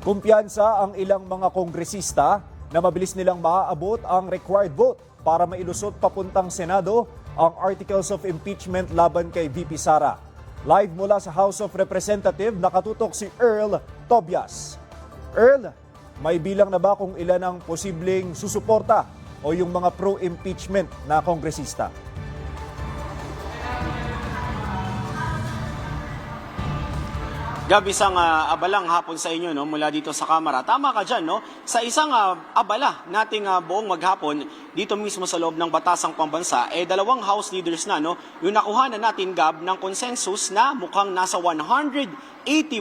Kumpiyansa ang ilang mga kongresista na mabilis nilang maaabot ang required vote para mailusot papuntang Senado ang Articles of Impeachment laban kay VP Sara. Live mula sa House of Representatives, nakatutok si Earl Tobias. Earl, may bilang na ba kung ilan ang posibleng susuporta o yung mga pro-impeachment na kongresista? Gab, isang abalang hapon sa inyo no, mula dito sa Kamara. Tama ka dyan, no? Sa isang abala nating buong maghapon dito mismo sa loob ng Batasang Pambansa, dalawang House leaders na, no, yung nakuha na natin, Gab, ng consensus na mukhang nasa 180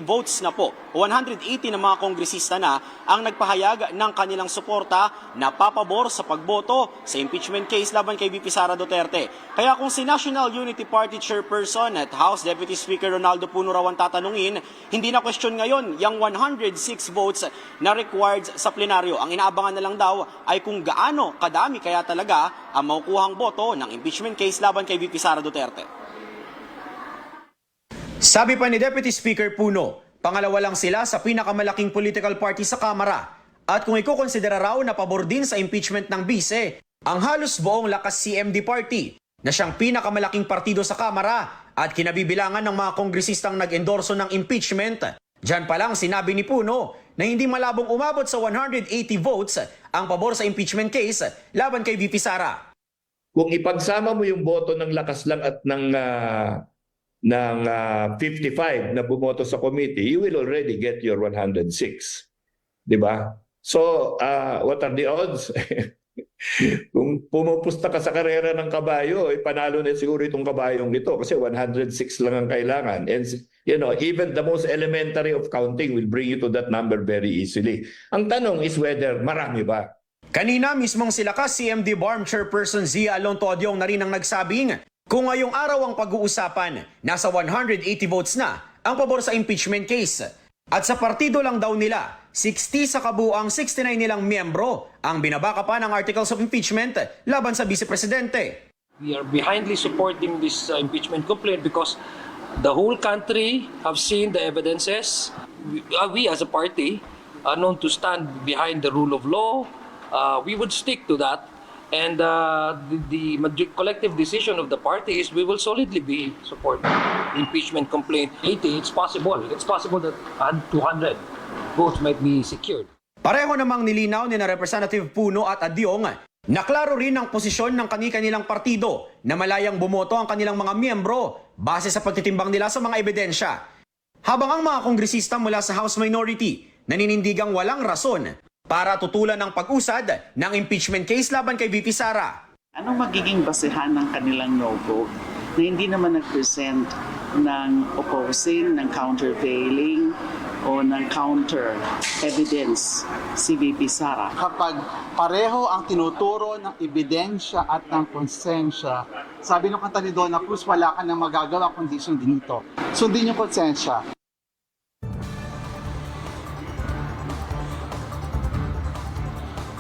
votes na po, 180 na mga kongresista na ang nagpahayag ng kanilang suporta na papabor sa pagboto sa impeachment case laban kay VP Sara Duterte. Kaya kung si National Unity Party Chairperson at House Deputy Speaker Ronaldo Puno raw ang tatanungin, hindi na question ngayon yung 106 votes na required sa plenaryo. Ang inaabangan na lang daw ay kung gaano kadami kaya talaga ang makukuhang boto ng impeachment case laban kay VP Sara Duterte. Sabi pa ni Deputy Speaker Puno, pangalawa lang sila sa pinakamalaking political party sa Kamara. At kung ikukonsidera raw na pabor din sa impeachment ng bise, ang halos buong lakas CMD Party na siyang pinakamalaking partido sa Kamara at kinabibilangan ng mga kongresistang nag-endorso ng impeachment. Diyan pa lang sinabi ni Puno na hindi malabong umabot sa 180 votes ang pabor sa impeachment case laban kay VP Sara. Kung ipagsama mo yung boto ng lakas lang at ng 55 na bumoto sa committee, you will already get your 106. Di ba? So, what are the odds? Kung pumupusta ka sa karera ng kabayo, panalo na siguro itong kabayong ito kasi 106 lang ang kailangan. And you know, even the most elementary of counting will bring you to that number very easily. Ang tanong is whether marami ba? Kanina mismong sila ka CMD BARM Chairperson Zia Alontodio na rin ang nagsabing kung ngayong araw ang pag-uusapan, nasa 180 votes na ang pabor sa impeachment case. At sa partido lang daw nila, 60 sa kabuang 69 nilang miyembro ang binabaka pa ng Articles of Impeachment laban sa Vice Presidente. We are behindly supporting this impeachment complaint because the whole country have seen the evidences. We as a party are known to stand behind the rule of law. We would stick to that. And the collective decision of the party is we will solidly be supporting the impeachment complaint. 80, it's possible. It's possible that 200 votes might be secured. Pareho namang nilinaw ni na Representative Puno at Adyong na klaro rin ang posisyon ng kanilang partido na malayang bumoto ang kanilang mga miyembro base sa pagtitimbang nila sa mga ebidensya. Habang ang mga kongresista mula sa House Minority naninindigang walang rason para tutulan ng pag-usad ng impeachment case laban kay VP Sara. Anong magiging basehan ng kanilang no-vote na hindi naman nag-present ng opposing, ng countervailing o ng counter evidence si VP Sara? Kapag pareho ang tinuturo ng ebidensya at ng konsensya, sabi ng kanta ni Donna Cruz, wala ka nang magagawa kundi sundin ito. Sundin yung konsensya.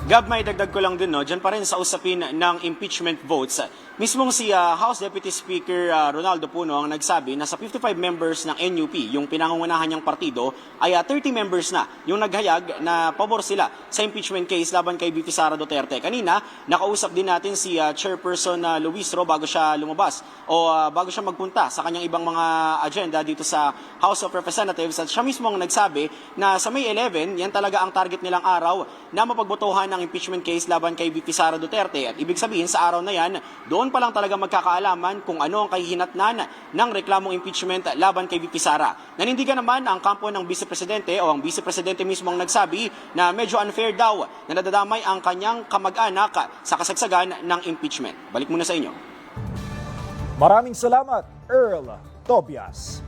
Gab, may dagdag ko lang din, no? Diyan pa rin sa usapin ng impeachment votes. Mismong si House Deputy Speaker Ronaldo Puno ang nagsabi na sa 55 members ng NUP, yung pinangungunahan niyang partido, ay 30 members na yung naghayag na pabor sila sa impeachment case laban kay VP Sara Duterte. Kanina, nakausap din natin si Chairperson Luis Ro bago siya lumabas o bago siya magpunta sa kanyang ibang mga agenda dito sa House of Representatives. At siya mismo ang nagsabi na sa May 11, yan talaga ang target nilang araw na mapagbotohan ng impeachment case laban kay VP Sara Duterte. At ibig sabihin sa araw na yan, doon pa lang talaga magkakaalaman kung ano ang kahihinatnan ng reklamong impeachment laban kay VP Sara. Nanindigan naman ang kampo ng Vice Presidente o ang Vice Presidente mismo ang nagsabi na medyo unfair daw na nadadamay ang kanyang kamag-anak sa kasagsagan ng impeachment. Balik muna sa inyo. Maraming salamat, Earl Tobias.